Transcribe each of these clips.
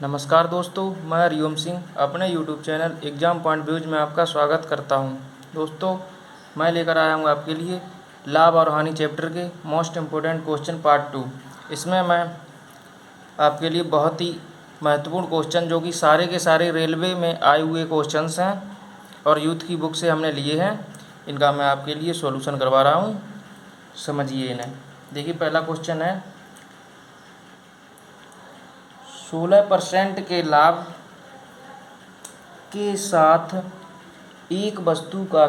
नमस्कार दोस्तों, मैं हरिओम सिंह अपने YouTube channel exam point views में आपका स्वागत करता हूं। दोस्तों, मैं लेकर आया हूं आपके लिए लाभ और हानि चैप्टर के मोस्ट इम्पोर्टेंट क्वेश्चन पार्ट 2। इसमें मैं आपके लिए बहुत ही महत्वपूर्ण क्वेश्चन जो कि सारे के सारे रेलवे में आए हुए क्वेश्चंस हैं और यूथ की बुक से हमने लिए हैं, इनका मैं आपके लिए सॉल्यूशन करवा रहा हूँ। समझिए इन्हें। देखिए, पहला क्वेश्चन है 16% के लाभ के साथ एक वस्तु का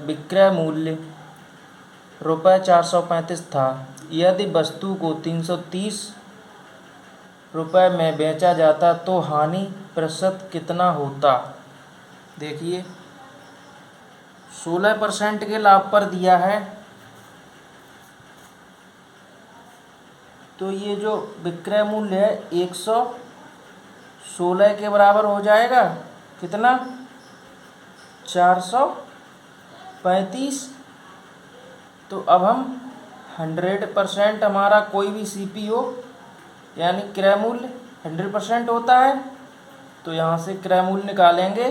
विक्रय मूल्य ₹435 था। यदि वस्तु को 330 रुपये में बेचा जाता तो हानि प्रतिशत कितना होता। देखिए, 16% के लाभ पर दिया है, तो ये जो विक्रय मूल्य है 116 के बराबर हो जाएगा। कितना? 435। तो अब हम 100% हमारा कोई भी CP हो यानी क्रय मूल्य 100% होता है, तो यहाँ से क्रय मूल्य निकालेंगे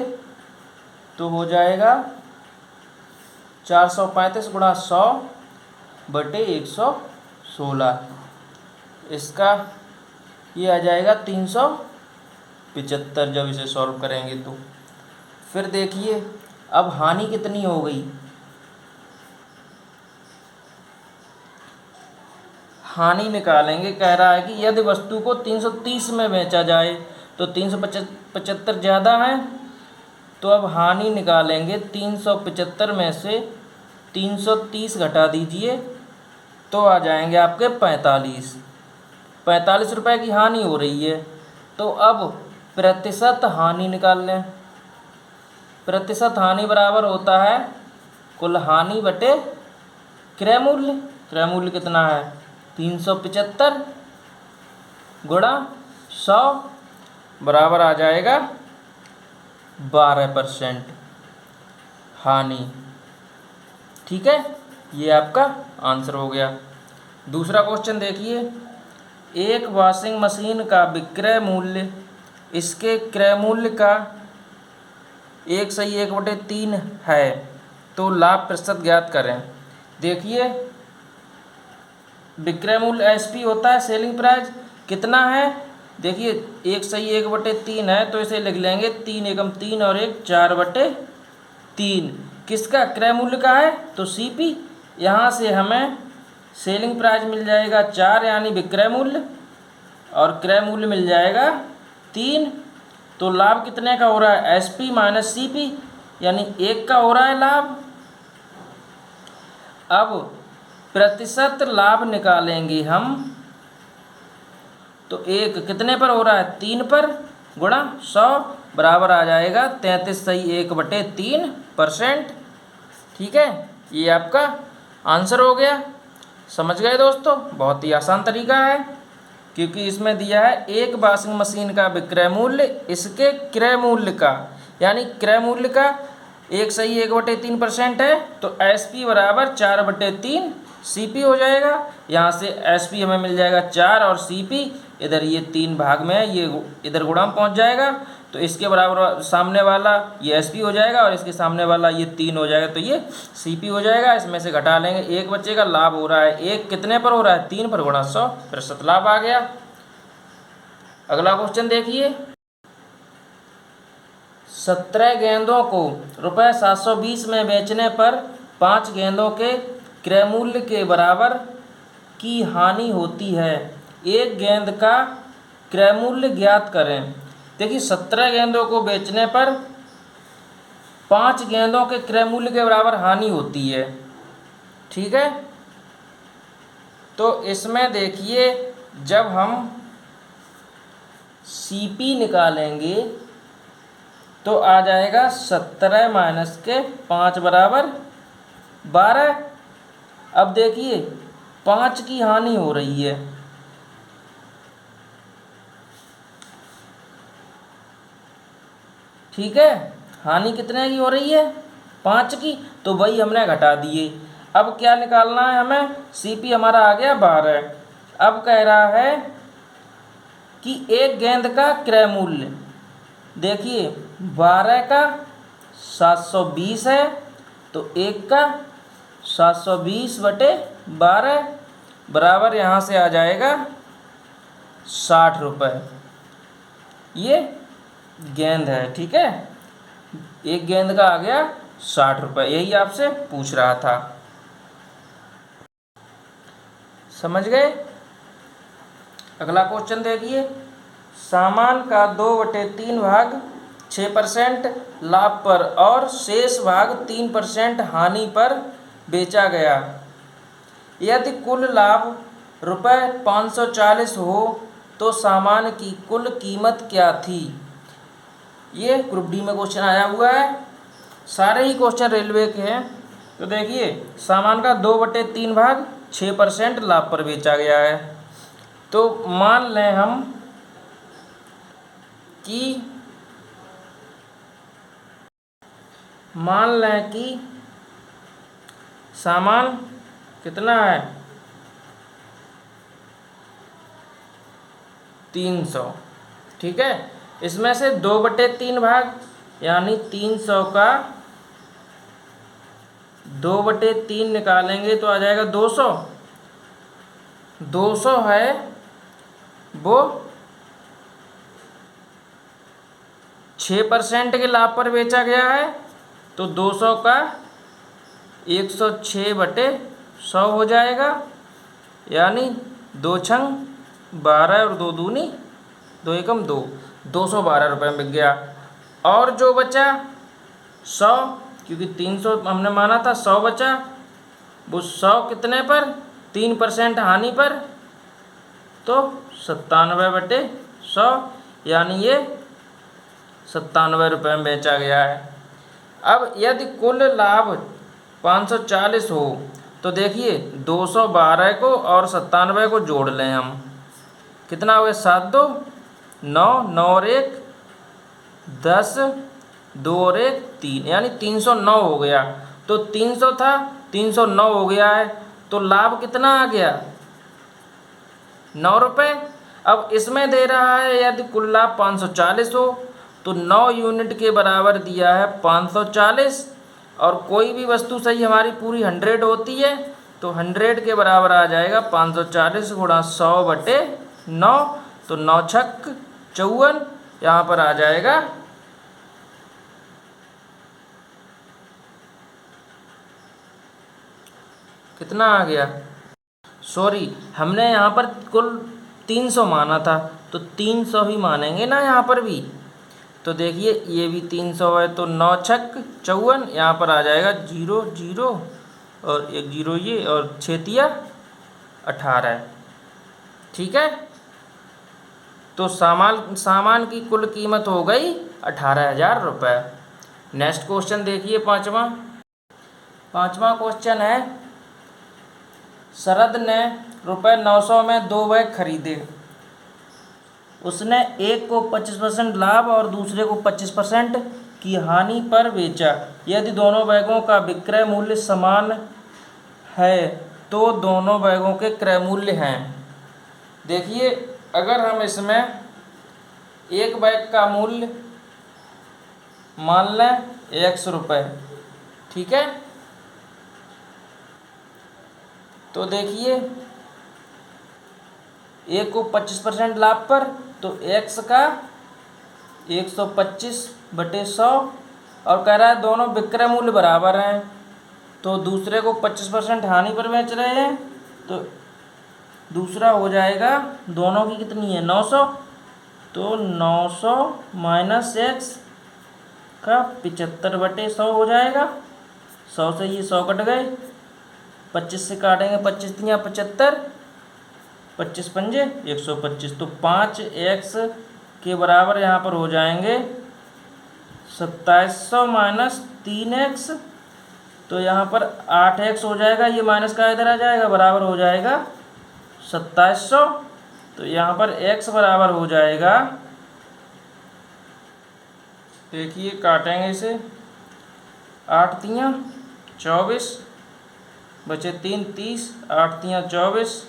तो हो जाएगा 435 गुणा 100 बटे 116। इसका ये आ जाएगा 375 जब इसे सॉल्व करेंगे तो। फिर देखिए, अब हानि कितनी हो गई। हानि निकालेंगे, कह रहा है कि यदि वस्तु को 330 में बेचा जाए तो 375 ज़्यादा है, तो अब हानि निकालेंगे। 375 में से 330 घटा दीजिए तो आ जाएंगे आपके 45 रुपये की हानि हो रही है। तो अब प्रतिशत हानि निकाल लें। प्रतिशत हानि बराबर होता है कुल हानि बटे क्रय मूल्य। क्रय मूल्य कितना है? 375 गुणा 100 बराबर आ जाएगा 12% हानि। ठीक है, ये आपका आंसर हो गया। दूसरा क्वेश्चन देखिए, एक वॉशिंग मशीन का विक्रय मूल्य इसके क्रय मूल्य का 1/1/3 है, तो लाभ प्रतिशत ज्ञात करें। देखिए, विक्रय मूल्य SP होता है, सेलिंग प्राइस कितना है। देखिए, 1/1/3 है, तो इसे लिख लेंगे 3 एकम 3 और 1 4/3। किसका? क्रय मूल्य का है, तो CP। यहाँ से हमें सेलिंग प्राइस मिल जाएगा 4 यानी विक्रय मूल्य, और क्रय मूल्य मिल जाएगा 3। तो लाभ कितने का हो रहा है? SP माइनस CP यानी 1 का हो रहा है लाभ। अब प्रतिशत लाभ निकालेंगे हम, तो 1 कितने पर हो रहा है? 3 पर गुणा 100 बराबर आ जाएगा 33/1/3%। ठीक है, ये आपका आंसर हो गया। समझ गए दोस्तों? बहुत ही आसान तरीका है, क्योंकि इसमें दिया है एक वॉशिंग मशीन का विक्रय मूल्य इसके क्रय मूल्य का, यानी क्रय मूल्य का 1/1/3% है, तो SP बराबर 4/3 CP हो जाएगा। यहाँ से SP हमें मिल जाएगा 4 और CP इधर ये 3 भाग में है, ये इधर गुणा में पहुँच जाएगा, तो इसके बराबर सामने वाला ये SP हो जाएगा और इसके सामने वाला ये 3 हो जाएगा, तो ये CP हो जाएगा। इसमें से घटा लेंगे, 1 बचेगा। लाभ हो रहा है 1 कितने पर हो रहा है? 3 पर गुणा 100% लाभ आ गया। अगला क्वेश्चन देखिए, 17 गेंदों को ₹720 में बेचने पर 5 गेंदों के क्रय मूल्य के बराबर की हानि होती है। एक गेंद का क्रय मूल्य ज्ञात करें। देखिए, 17 गेंदों को बेचने पर 5 गेंदों के क्रय मूल्य के बराबर हानि होती है। ठीक है, तो इसमें देखिए, जब हम CP निकालेंगे तो आ जाएगा 17 माइनस के 5 बराबर 12। अब देखिए, 5 की हानि हो रही है। ठीक है, हानि कितने की हो रही है? 5 की, तो वही हमने घटा दिए। अब क्या निकालना है हमें? CP हमारा आ गया 12। अब कह रहा है कि एक गेंद का क्रय मूल्य, देखिए 12 का 720 है, तो एक का 720/12 बराबर यहाँ से आ जाएगा 60 रुपये। ये गेंद है, ठीक है, एक गेंद का आ गया 60 रुपये, यही आपसे पूछ रहा था। समझ गए। अगला क्वेश्चन देखिए, सामान का 2/3 भाग 6% लाभ पर और शेष भाग 3% हानि पर बेचा गया। यदि कुल लाभ ₹540 हो तो सामान की कुल कीमत क्या थी। ये ग्रुप डी में क्वेश्चन आया हुआ है, सारे ही क्वेश्चन रेलवे के हैं। तो देखिए, सामान का 2/3 भाग 6% लाभ पर बेचा गया है। तो मान लें हम कि सामान कितना है 300, ठीक है। इसमें से 2/3 भाग यानी 300 का 2/3 निकालेंगे तो आ जाएगा 200। 200 है वो 6% के लाभ पर बेचा गया है, तो 200 का 106/100 हो जाएगा, यानी 2 छंग 12 और 2 दूनी 2 एकम 2, 212 रुपये में बिक गया। और जो बचा 100, क्योंकि 300 हमने माना था, 100 बचा, वो 100 कितने पर, 3% हानि पर, तो 97/100, यानी ये 97 रुपये में बेचा गया है। अब यदि कुल लाभ 540 हो तो देखिए 212 को और 97 को जोड़ लें हम, कितना हुआ, 7 2 9, 9 और 1 10, 2 और 1 3, यानी 309 हो गया। तो 300 था, 309 हो गया है, तो लाभ कितना आ गया, 9 रुपये। अब इसमें दे रहा है यदि कुल लाभ 540 हो तो 9 यूनिट के बराबर दिया है 540, और कोई भी वस्तु सही हमारी पूरी 100 होती है, तो 100 के बराबर आ जाएगा 540 गुणा 100/9, तो 9 छक्क 54, यहाँ पर आ जाएगा कितना आ गया, सॉरी हमने यहाँ पर कुल 300 माना था, तो 300 ही मानेंगे ना यहाँ पर भी। तो देखिए ये भी 300 है, तो 9 छक्क 54, यहाँ पर आ जाएगा 0 0 और 1 0 ये, और 6 तिया 18, ठीक है। तो सामान की कुल कीमत हो गई 18,000 रुपये। नेक्स्ट क्वेश्चन देखिए, पाँचवा क्वेश्चन है, शरद ने ₹900 में 2 बैग खरीदे। उसने एक को 25% लाभ और दूसरे को 25% की हानि पर बेचा। यदि दोनों बैगों का विक्रय मूल्य समान है तो दोनों बैगों के क्रय मूल्य हैं। देखिए, अगर हम इसमें एक बैग का मूल्य मान लें 100 रुपये, ठीक है, तो देखिए एक को 25% लाभ पर, तो x का 125/100, और कह रहा है दोनों विक्रय मूल्य बराबर हैं, तो दूसरे को 25% हानि पर बेच रहे हैं, तो दूसरा हो जाएगा, दोनों की कितनी है 900, तो 900 माइनस x का 75/100 हो जाएगा। 100 से ये 100 कट गए, 25 से काटेंगे, 25 तिया 75, 25 पंजे 125, तो 5x के बराबर यहाँ पर हो जाएंगे 2700 माइनस 3x, तो यहाँ पर 8x हो जाएगा, ये माइनस का इधर आ जाएगा, बराबर हो जाएगा 2700, तो यहाँ पर x बराबर हो जाएगा, देखिए काटेंगे इसे, 8 तिया 24, बचे 3 30, 8 तिया 24,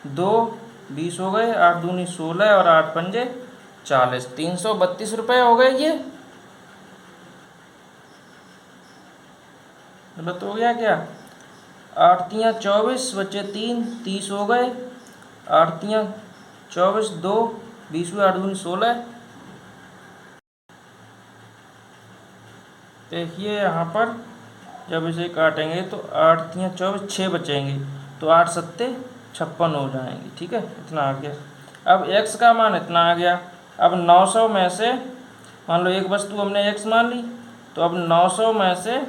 2 20 हो गए, 8 दूनी 16 और 8 पंजे 40, 332 रुपये हो गए। ये गलत हो गया क्या? 8 तियाँ 24 बचे 3, 30 हो गए। 8 तियाँ 24, 2 20 हुए, 8 दूनी 16। देखिए यहाँ पर जब इसे काटेंगे तो 8 तियाँ 24, 6 बचेंगे, तो 8 सत्ते 56 हो जाएंगे। ठीक है, इतना आ गया। अब x का मान इतना आ गया। अब 900 में से मान लो एक वस्तु हमने x मान ली, तो अब 900 में से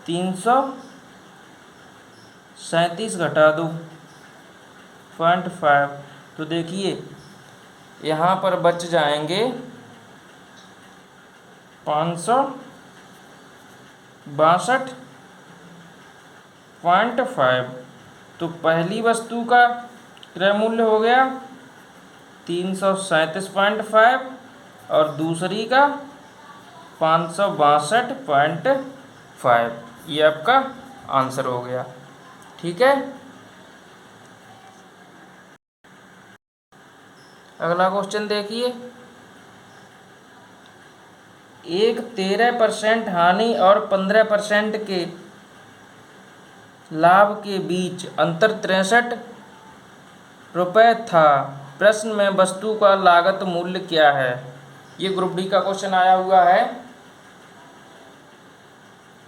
337 घटा दो 0.5, तो देखिए यहाँ पर बच जाएंगे 562.5। तो पहली वस्तु का क्रय मूल्य हो गया 337.5 और दूसरी का 562.5। ये आपका आंसर हो गया। ठीक है, अगला क्वेश्चन देखिए। एक 13% हानि और 15% के लाभ के बीच अंतर 63 रुपये था। प्रश्न में वस्तु का लागत मूल्य क्या है? ये ग्रुप डी का क्वेश्चन आया हुआ है।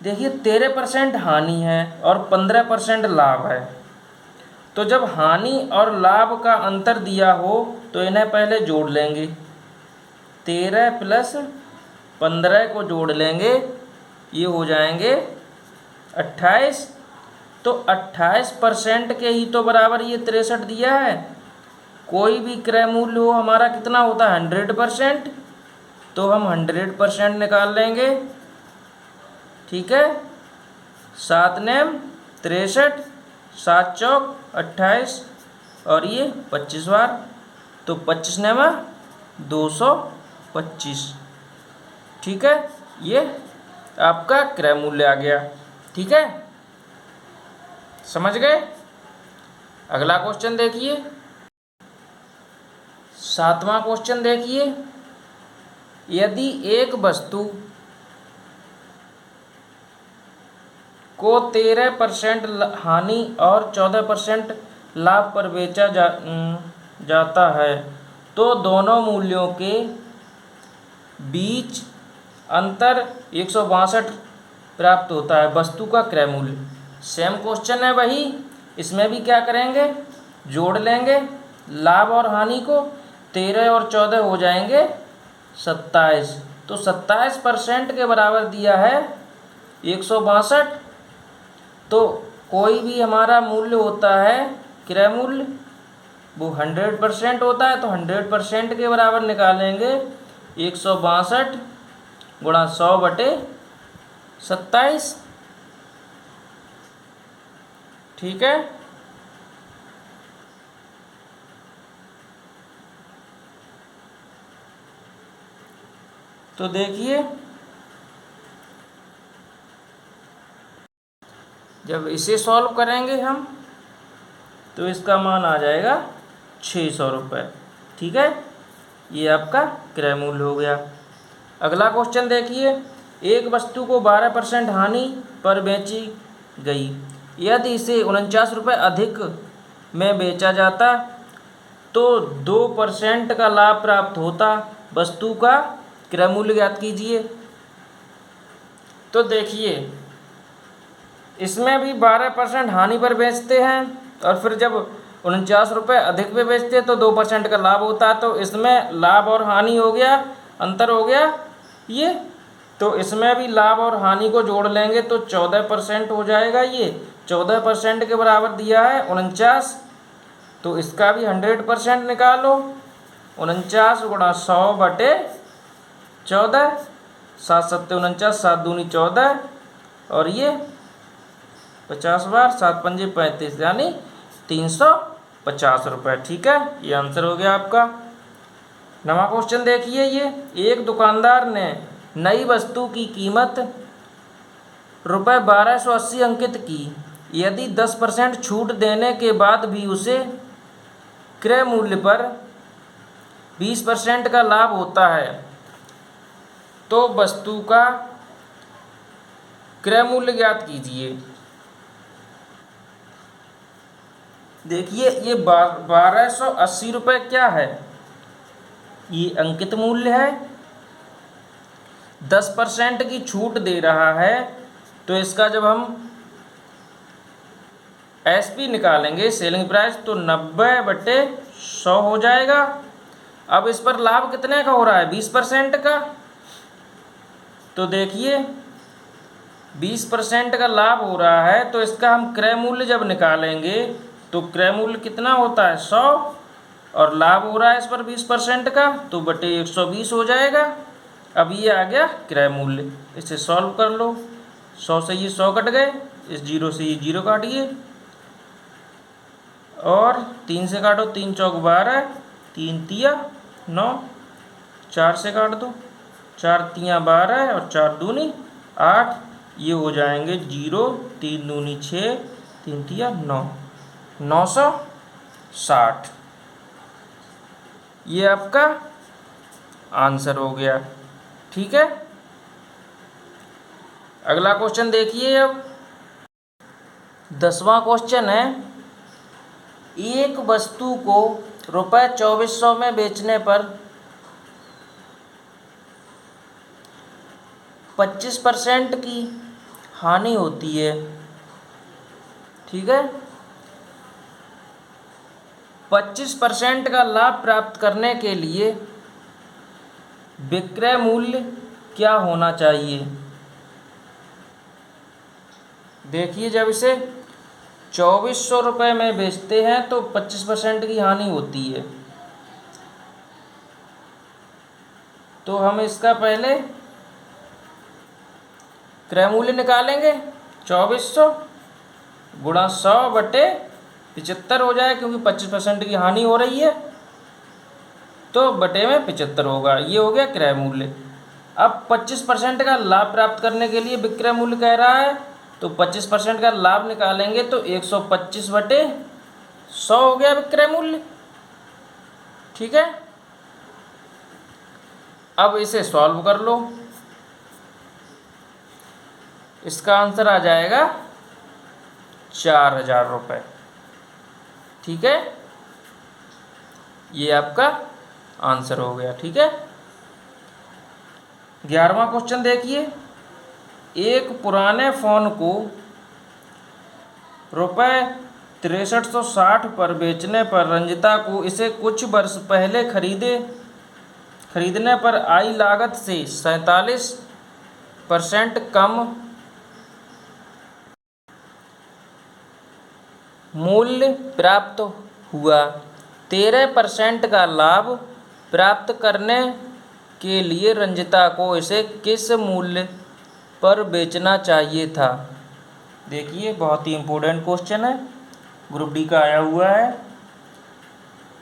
देखिए 13% हानि है और 15% लाभ है, तो जब हानि और लाभ का अंतर दिया हो तो इन्हें पहले जोड़ लेंगे। 13 प्लस 15 को जोड़ लेंगे, ये हो जाएंगे 28। तो 28% के ही तो बराबर ये 63 दिया है। कोई भी क्रय मूल्य हो हमारा कितना होता है? 100%, तो हम 100% निकाल लेंगे। ठीक है, 7 नेम 63, 7 चौक 28 और ये 25 बार, तो 25 नेमा 225। ठीक है, ये आपका क्रय मूल्य आ गया। ठीक है, समझ गए? अगला क्वेश्चन देखिए, 7वां क्वेश्चन देखिए। यदि एक वस्तु को 13% हानि और 14% लाभ पर बेचा जाता है, तो दोनों मूल्यों के बीच अंतर 162 प्राप्त होता है। वस्तु का क्रय मूल्य। सेम क्वेश्चन है वही, इसमें भी क्या करेंगे? जोड़ लेंगे लाभ और हानि को। 13 और 14 हो जाएंगे 27, तो 27% के बराबर दिया है 162। तो कोई भी हमारा मूल्य होता है क्रय मूल्य, वो 100% होता है, तो 100% के बराबर निकालेंगे 162 गुणा 100/27। ठीक है, तो देखिए जब इसे सॉल्व करेंगे हम तो इसका मान आ जाएगा 600 रुपये। ठीक है, ये आपका क्रय मूल्य हो गया। अगला क्वेश्चन देखिए। एक वस्तु को 12% हानि पर बेची गई। यदि इसे 49 रुपये अधिक में बेचा जाता तो 2% का लाभ प्राप्त होता। वस्तु का क्रय मूल्य ज्ञात कीजिए। तो देखिए इसमें भी 12% हानि पर बेचते हैं और फिर जब 49 रुपये अधिक पे बेचते हैं तो 2% का लाभ होता है। तो इसमें लाभ और हानि हो गया, अंतर हो गया ये, तो इसमें भी लाभ और हानि को जोड़ लेंगे तो 14% हो जाएगा। ये 14% के बराबर दिया है 49, तो इसका भी 100% निकालो। 49 गुणा 100/14, 7 सत्ते 49, 7 दूनी 14 और ये 50 बार, 7 पंजे 35, यानी 350 रुपये। ठीक है, ये आंसर हो गया आपका। नवा क्वेश्चन देखिए। ये एक दुकानदार ने नई वस्तु की कीमत ₹1280 अंकित की। यदि 10% छूट देने के बाद भी उसे क्रय मूल्य पर 20% का लाभ होता है तो वस्तु का क्रय मूल्य ज्ञात कीजिए। देखिए ये 1280 रुपये क्या है, ये अंकित मूल्य है। 10% की छूट दे रहा है तो इसका जब हम एसपी निकालेंगे सेलिंग प्राइस तो 90/100 हो जाएगा। अब इस पर लाभ कितने का हो रहा है, 20% का। तो देखिए 20% का लाभ हो रहा है तो इसका हम क्रय मूल्य जब निकालेंगे तो क्रय मूल्य कितना होता है 100, और लाभ हो रहा है इस पर 20% का तो बटे 120 हो जाएगा। अब ये आ गया क्रय मूल्य। इसे सॉल्व कर लो। 100 से ये 100 कट गए, इस 0 से ये 0 काटिए, और 3 से काटो, 3 चौक 12, 3 तिया 9, 4 से काट दो, 4 तिया 12 और 4 दूनी 8, ये हो जाएंगे 0, 3 दूनी 6, 3 तिया 9, 960। ये आपका आंसर हो गया। ठीक है, अगला क्वेश्चन देखिए। अब 10वां क्वेश्चन है, एक वस्तु को रुपये 2400 में बेचने पर 25% की हानि होती है। ठीक है, 25% का लाभ प्राप्त करने के लिए विक्रय मूल्य क्या होना चाहिए। देखिए जब इसे 2400 रुपये में बेचते हैं तो 25% की हानि होती है, तो हम इसका पहले क्रय मूल्य निकालेंगे। 2400 गुणा 100/75 हो जाए, क्योंकि 25% की हानि हो रही है तो बटे में 75 होगा। ये हो गया क्रय मूल्य। अब 25% का लाभ प्राप्त करने के लिए विक्रय मूल्य कह रहा है तो 25% का लाभ निकालेंगे तो 125/100 हो गया विक्रय मूल्य। ठीक है, अब इसे सॉल्व कर लो। इसका आंसर आ जाएगा 4000 रुपये। ठीक है, ये आपका आंसर हो गया। ठीक है, 11वां क्वेश्चन देखिए। एक पुराने फ़ोन को रुपये 6360 पर बेचने पर रंजिता को इसे कुछ वर्ष पहले खरीदने पर आई लागत से 47% कम मूल्य प्राप्त हुआ। 13% का लाभ प्राप्त करने के लिए रंजिता को इसे किस मूल्य पर बेचना चाहिए था। देखिए बहुत ही इम्पोर्टेंट क्वेश्चन है, ग्रुप डी का आया हुआ है।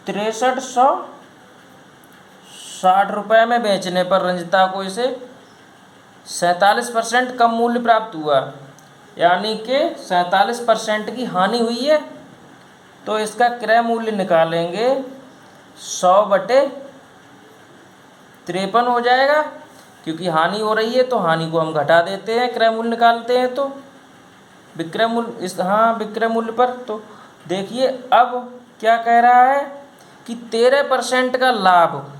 6360 रुपये में बेचने पर रंजिता को इसे 47% कम मूल्य प्राप्त हुआ, यानी कि 47% की हानि हुई है। तो इसका क्रय मूल्य निकालेंगे 100/53 हो जाएगा, क्योंकि हानि हो रही है तो हानि को हम घटा देते हैं, क्रय मूल्य निकालते हैं तो विक्रय मूल्य विक्रय मूल्य पर। तो देखिए अब क्या कह रहा है कि 13% का लाभ,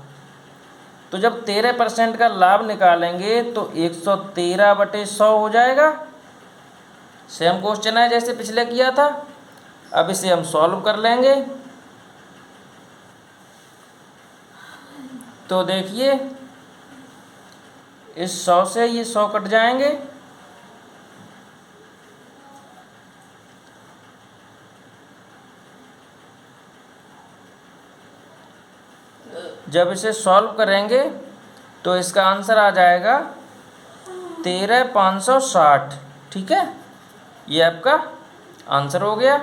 तो जब 13% का लाभ निकालेंगे तो 113/100 हो जाएगा। सेम क्वेश्चन है जैसे पिछले किया था। अब इसे हम सॉल्व कर लेंगे। तो देखिए इस 100 से ये 100 कट जाएंगे, जब इसे सॉल्व करेंगे तो इसका आंसर आ जाएगा 13560। ठीक है, ये आपका आंसर हो गया।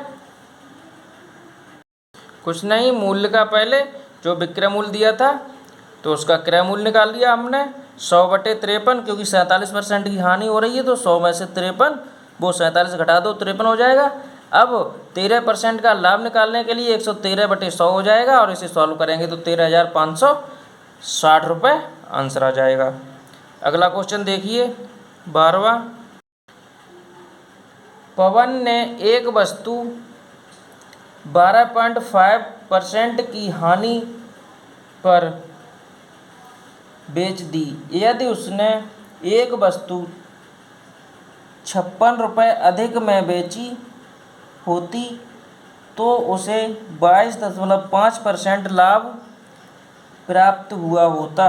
कुछ नहीं, मूल्य का पहले जो विक्रय मूल्य दिया था तो उसका क्रय मूल्य निकाल लिया हमने 100/53, क्योंकि 47% की हानि हो रही है तो 100 में से 53, वो 47 घटा दो 53 हो जाएगा। अब 13% का लाभ निकालने के लिए 113/100 हो जाएगा और इसे सॉल्व करेंगे तो 13,560 रुपये आंसर आ जाएगा। अगला क्वेश्चन देखिए 12वां। पवन ने एक वस्तु 12.5% की हानि पर बेच दी। यदि उसने एक वस्तु 56 रुपये अधिक में बेची होती तो उसे 22.5% लाभ प्राप्त हुआ होता।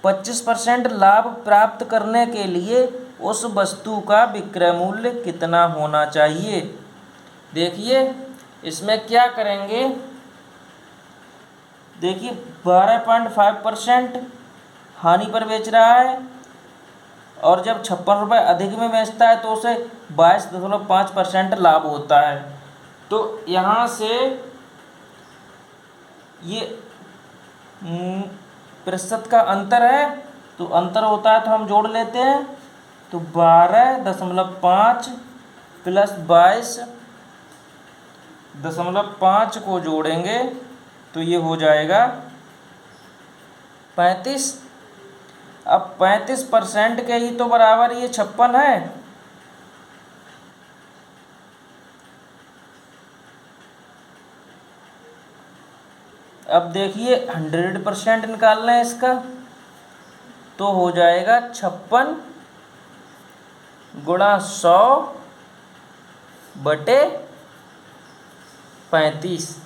25% लाभ प्राप्त करने के लिए उस वस्तु का विक्रय मूल्य कितना होना चाहिए। देखिए इसमें क्या करेंगे, देखिए 12.5% हानि पर बेच रहा है और जब 56 रुपये अधिक में बेचता है तो उसे 22.5% लाभ होता है। तो यहाँ से ये प्रतिशत का अंतर है, तो अंतर होता है तो हम जोड़ लेते हैं। तो 12.5 प्लस 22.5 को जोड़ेंगे तो ये हो जाएगा 35। अब 35% के ही तो बराबर ये 56 है। अब देखिए 100% निकालना है इसका, तो हो जाएगा 56 गुणा 100/35।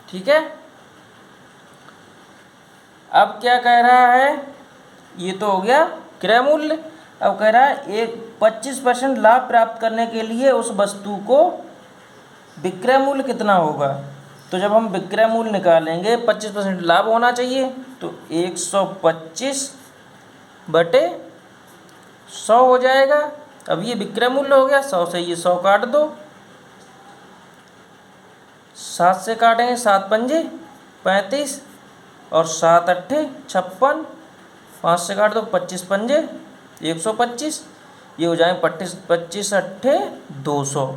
ठीक है। अब क्या कह रहा है, ये तो हो गया क्रय मूल्य। अब कह रहा है 25% लाभ प्राप्त करने के लिए उस वस्तु को विक्रय मूल्य कितना होगा। तो जब हम विक्रय मूल्य निकालेंगे 25% लाभ होना चाहिए, तो 125/100 हो जाएगा। अब ये विक्रय मूल्य हो गया, 100 से ये 100 काट दो, 7 से काटेंगे 7 पंजे 35 और 7 अट्ठे 56, 5 से काट दो 25 पंजे 125, ये हो जाएंगे 25 अट्ठे 200।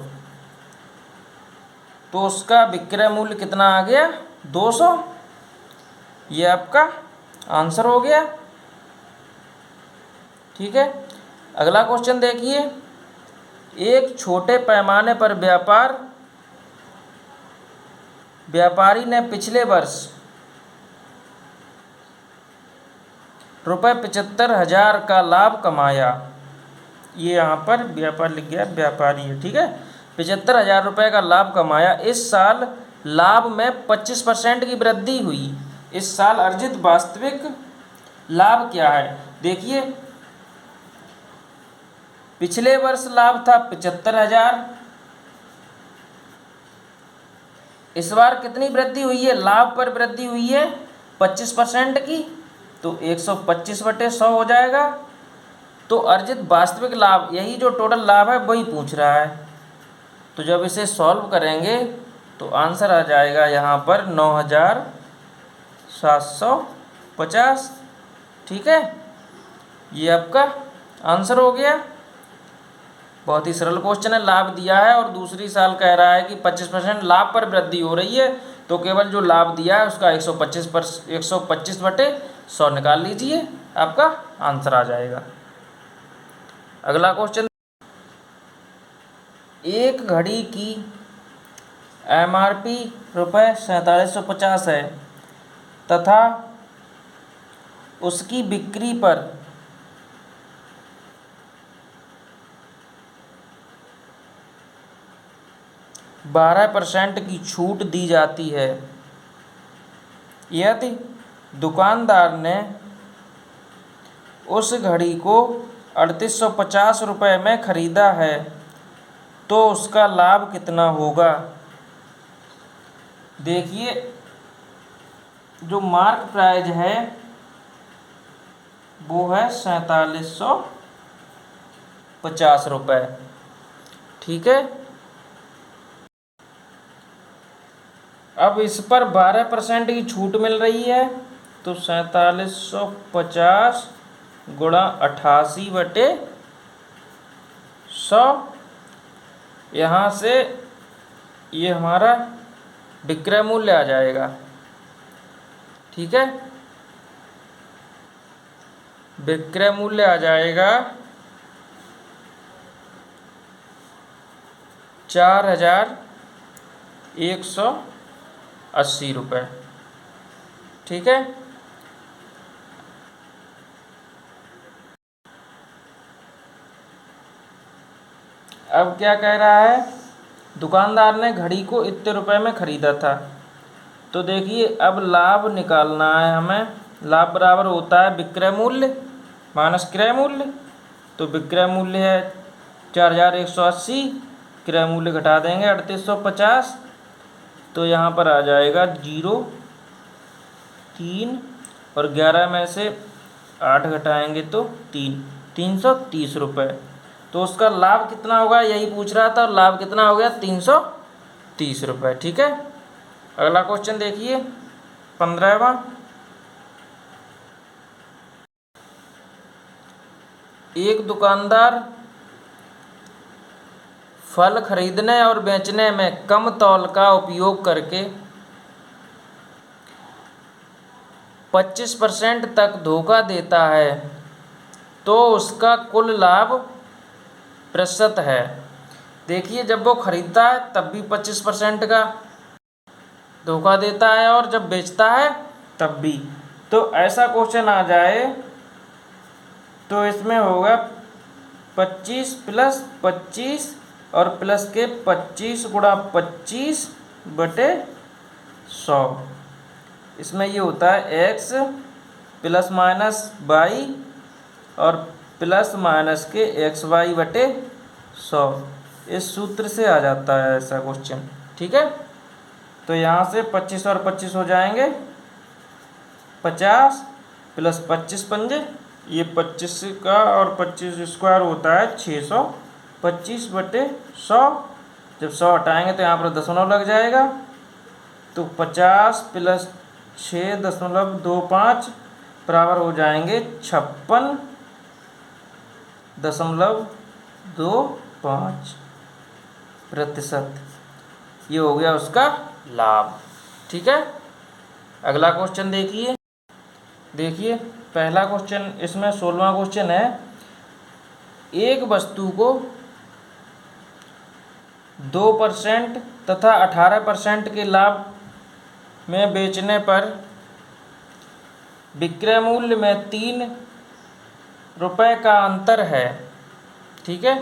तो उसका विक्रय मूल्य कितना आ गया 200। ये आपका आंसर हो गया। ठीक है। अगला क्वेश्चन देखिए, एक छोटे पैमाने पर व्यापारी ने पिछले वर्ष ₹75,000 का लाभ कमाया। ये यहाँ पर व्यापार लिख गया, व्यापारी है। ठीक है। 75,000 रुपये का लाभ कमाया। इस साल लाभ में 25% की वृद्धि हुई। इस साल अर्जित वास्तविक लाभ क्या है। देखिए पिछले वर्ष लाभ था 75,000, इस बार कितनी वृद्धि हुई है, लाभ पर वृद्धि हुई है 25% की, तो 125/100 हो जाएगा। तो अर्जित वास्तविक लाभ, यही जो टोटल लाभ है वही पूछ रहा है। तो जब इसे सॉल्व करेंगे तो आंसर आ जाएगा यहाँ पर 9,750। ठीक है। ये आपका आंसर हो गया। बहुत ही सरल क्वेश्चन है, लाभ दिया है और दूसरी साल कह रहा है कि 25% लाभ पर वृद्धि हो रही है, तो केवल जो लाभ दिया है उसका 125/100 निकाल लीजिए, आपका आंसर आ जाएगा। अगला क्वेश्चन, एक घड़ी की MRP ₹4750 है तथा उसकी बिक्री पर 12% की छूट दी जाती है। यदि दुकानदार ने उस घड़ी को 3850 रुपये में ख़रीदा है तो उसका लाभ कितना होगा। देखिए जो मार्क प्राइस है वो है 4750 रुपये। ठीक है। अब इस पर 12% की छूट मिल रही है, तो 4750 गुणा 88/12 100, यहाँ से ये हमारा विक्रय मूल्य आ जाएगा। ठीक है, विक्रय मूल्य आ जाएगा 4180 रुपये। ठीक है, अब क्या कह रहा है, दुकानदार ने घड़ी को इतने रुपए में ख़रीदा था। तो देखिए अब लाभ निकालना है हमें। लाभ बराबर होता है विक्रय मूल्य माइनस क्रय मूल्य। तो विक्रय मूल्य है 4180, क्रय मूल्य घटा देंगे 3850, तो यहाँ पर आ जाएगा 0, 3 और 11 में से 8 घटाएंगे तो 330 रुपये। तो उसका लाभ कितना होगा यही पूछ रहा था, और लाभ कितना हो गया 330 रुपये। ठीक है, अगला क्वेश्चन देखिए 15वां। एक दुकानदार फल खरीदने और बेचने में कम तौल का उपयोग करके 25% तक धोखा देता है, तो उसका कुल लाभ प्रतिशत है। देखिए जब वो खरीदता है तब भी 25% का धोखा देता है, और जब बेचता है तब भी। तो ऐसा क्वेश्चन आ जाए तो इसमें होगा 25 प्लस 25 और प्लस के 25 गुणा 25 बटे 100। इसमें ये होता है x प्लस माइनस वाई और प्लस माइनस के xy बटे 100। इस सूत्र से आ जाता है ऐसा क्वेश्चन। ठीक है, तो यहाँ से 25 और 25 हो जाएंगे 50 प्लस 25 पंजे, ये 25 का और 25 स्क्वायर होता है 600, 25 बटे 100। जब 100 हटाएंगे तो यहाँ पर दशमलव लग जाएगा, तो 50 प्लस 6.25 बराबर हो जाएंगे 56.25%। ये हो गया उसका लाभ। ठीक है, अगला क्वेश्चन देखिए पहला क्वेश्चन, इसमें 16वां क्वेश्चन है। एक वस्तु को 2% तथा 18% के लाभ में बेचने पर विक्रय मूल्य में 3 रुपये का अंतर है। ठीक है,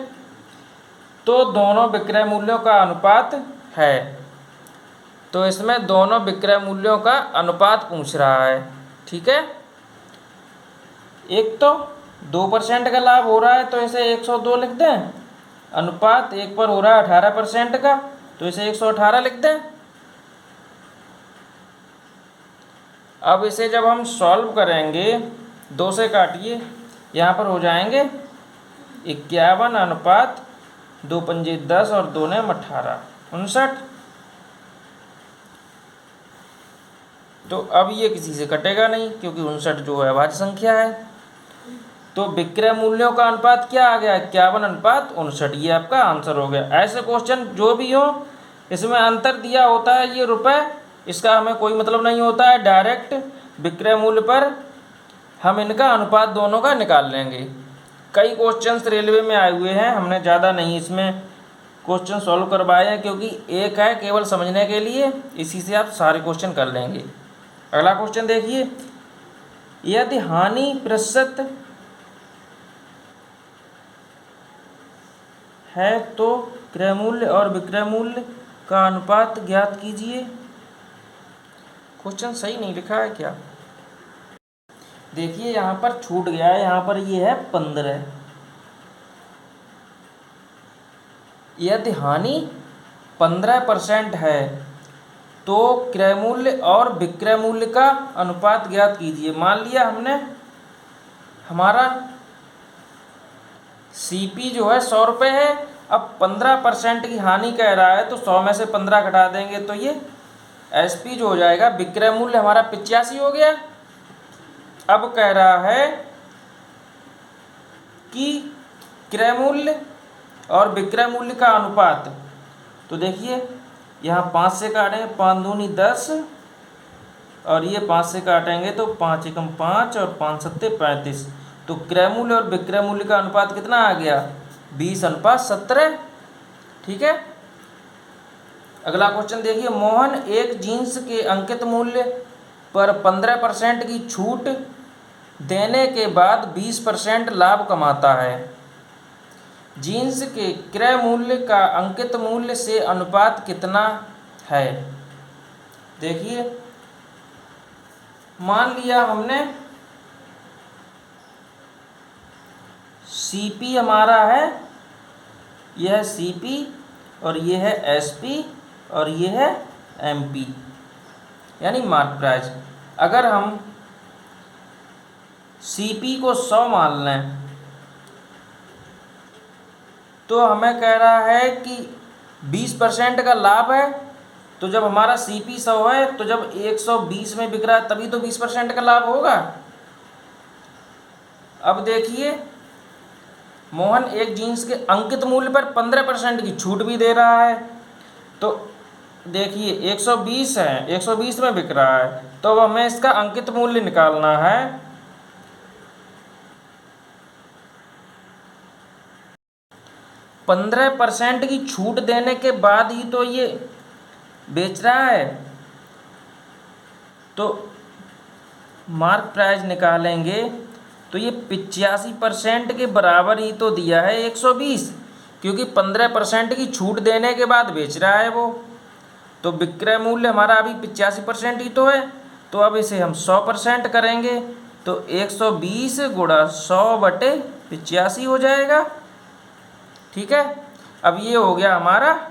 तो दोनों विक्रय मूल्यों का अनुपात है। तो इसमें दोनों विक्रय मूल्यों का अनुपात पूछ रहा है। ठीक है, एक तो 2% का लाभ हो रहा है तो इसे 102 लिख दें, अनुपात एक पर हो रहा है 18% का तो इसे 118 लिख दें। अब इसे जब हम सॉल्व करेंगे 2 से काटिए, यहाँ पर हो जाएंगे 51 अनुपात 2 पंजे 10 और 2 ने 18, 59। तो अब ये किसी से कटेगा नहीं क्योंकि 59 जो है अभाज्य संख्या है। तो विक्रय मूल्यों का अनुपात क्या आ गया 51 अनुपात 59, ये आपका आंसर हो गया। ऐसे क्वेश्चन जो भी हो इसमें अंतर दिया होता है ये रुपए, इसका हमें कोई मतलब नहीं होता है, डायरेक्ट विक्रय मूल्य पर हम इनका अनुपात दोनों का निकाल लेंगे। कई क्वेश्चंस रेलवे में आए हुए हैं, हमने ज़्यादा नहीं इसमें क्वेश्चन सॉल्व करवाए हैं क्योंकि एक है केवल समझने के लिए, इसी से आप सारे क्वेश्चन कर लेंगे। अगला क्वेश्चन देखिए, यदि हानि प्रतिशत है तो क्रय मूल्य और विक्रय मूल्य का अनुपात ज्ञात कीजिए। क्वेश्चन सही नहीं लिखा है क्या? देखिए यहाँ पर छूट गया है, यहाँ पर ये है 15। यदि हानि 15% है तो क्रय मूल्य और विक्रय मूल्य का अनुपात ज्ञात कीजिए। मान लिया हमने हमारा सीपी जो है 100 रुपये है, अब 15% की हानि कह रहा है तो 100 में से 15 घटा देंगे तो ये एसपी जो हो जाएगा, विक्रय मूल्य हमारा 85 हो गया। अब कह रहा है कि क्रय मूल्य और विक्रय मूल्य का अनुपात। तो देखिए यहाँ 5 से काटेंगे, 5 दूनी 10, और ये 5 से काटेंगे तो 5 एकम 5 और 5 सत्ते 35। तो क्रय मूल्य और विक्रय मूल्य का अनुपात कितना आ गया? 20:17। ठीक है। अगला क्वेश्चन देखिए, मोहन एक जीन्स के अंकित मूल्य पर 15% की छूट देने के बाद 20% लाभ कमाता है। जीन्स के क्रय मूल्य का अंकित मूल्य से अनुपात कितना है? देखिए, मान लिया हमने सीपी हमारा है, यह है सीपी और यह है एसपी और यह है एमपी, यानी मार्क प्राइस। अगर हम सीपी को 100 मान लें तो हमें कह रहा है कि 20% का लाभ है। तो जब हमारा सीपी 100 है तो जब 120 में बिक रहा है तभी तो 20% का लाभ होगा। अब देखिए, मोहन एक जीन्स के अंकित मूल्य पर 15% की छूट भी दे रहा है। तो देखिए 120 है, 120 में बिक रहा है, तो अब हमें इसका अंकित मूल्य निकालना है। पंद्रह % की छूट देने के बाद ही तो ये बेच रहा है, तो मार्क प्राइस निकालेंगे तो ये 85% के बराबर ही तो दिया है 120, क्योंकि 15% की छूट देने के बाद बेच रहा है वो। तो विक्रय मूल्य हमारा अभी 85% ही तो है। तो अब इसे हम 100% करेंगे तो 120 गुणा 100/85 हो जाएगा। ठीक है। अब ये हो गया हमारा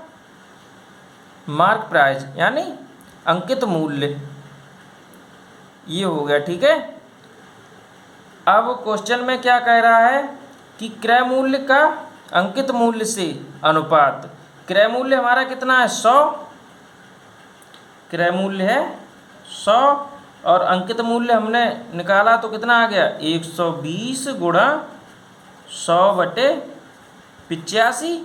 मार्क प्राइस यानी अंकित मूल्य, ये हो गया। ठीक है। अब क्वेश्चन में क्या कह रहा है कि क्रय मूल्य का अंकित मूल्य से अनुपात। क्रय मूल्य हमारा कितना है? 100। क्रय मूल्य है 100 और अंकित मूल्य हमने निकाला तो कितना आ गया? 120 गुणा 100/85।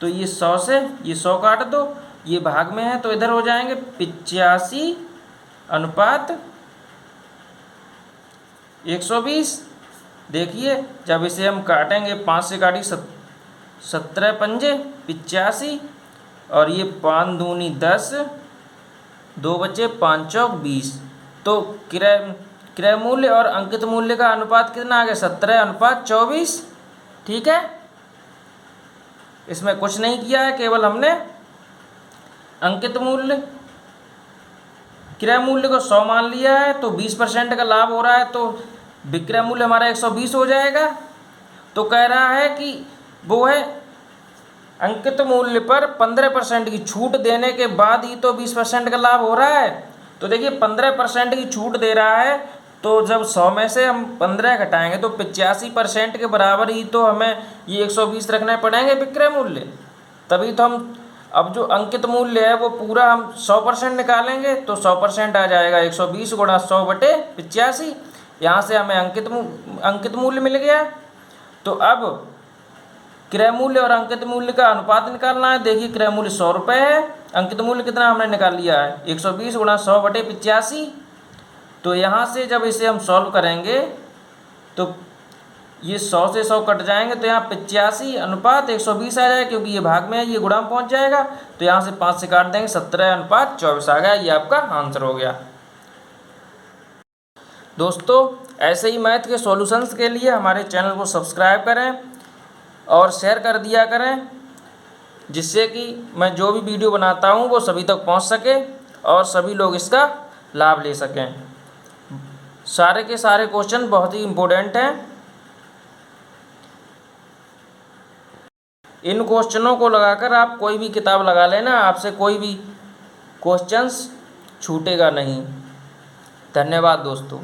तो ये 100 से ये 100 काट दो, ये भाग में है तो इधर हो जाएंगे 85/120। देखिए जब इसे हम काटेंगे, 5 से काटी 17 पंजे 85, और ये 5 दूनी 10, 2 बचे 5 चौक 20। तो क्रय मूल्य और अंकित मूल्य का अनुपात कितना आ गया? 17:24। ठीक है। इसमें कुछ नहीं किया है, केवल हमने अंकित मूल्य क्रय मूल्य को 100 मान लिया है, तो 20% का लाभ हो रहा है, तो विक्रय मूल्य हमारा 120 हो जाएगा। तो कह रहा है कि वो है अंकित मूल्य पर 15% की छूट देने के बाद ही तो 20% का लाभ हो रहा है। तो देखिए 15% की छूट दे रहा है, तो जब 100 में से हम 15 घटाएंगे तो 85% के बराबर ही तो हमें ये 120 रखने पड़ेंगे विक्रय मूल्य, तभी तो हम अब जो अंकित मूल्य है वो पूरा हम 100% निकालेंगे तो 100% आ जाएगा 120 गुणा 100/85। यहाँ से हमें अंकित मूल्य मिल गया। तो अब क्रय मूल्य और अंकित मूल्य का अनुपात निकालना है। देखिए क्रय मूल्य 100 रुपये है, अंकित मूल्य कितना हमने निकाल लिया है? 120 गुणा 100/85। तो यहाँ से जब इसे हम सॉल्व करेंगे तो ये 100 से 100 कट जाएंगे, तो यहाँ 85/120 आ जाएगा, क्योंकि ये भाग में है, ये गुणा में पहुँच जाएगा। तो यहाँ से 5 से काट देंगे, 17/24 आ गया। ये आपका आंसर हो गया। दोस्तों ऐसे ही मैथ के सॉल्यूशंस के लिए हमारे चैनल को सब्सक्राइब करें और शेयर कर दिया करें, जिससे कि मैं जो भी वीडियो बनाता हूँ वो सभी तक पहुँच सके और सभी लोग इसका लाभ ले सकें। सारे के सारे क्वेश्चन बहुत ही इम्पोर्टेंट हैं। इन क्वेश्चनों को लगाकर आप कोई भी किताब लगा लेना, आपसे कोई भी क्वेश्चंस छूटेगा नहीं। धन्यवाद दोस्तों।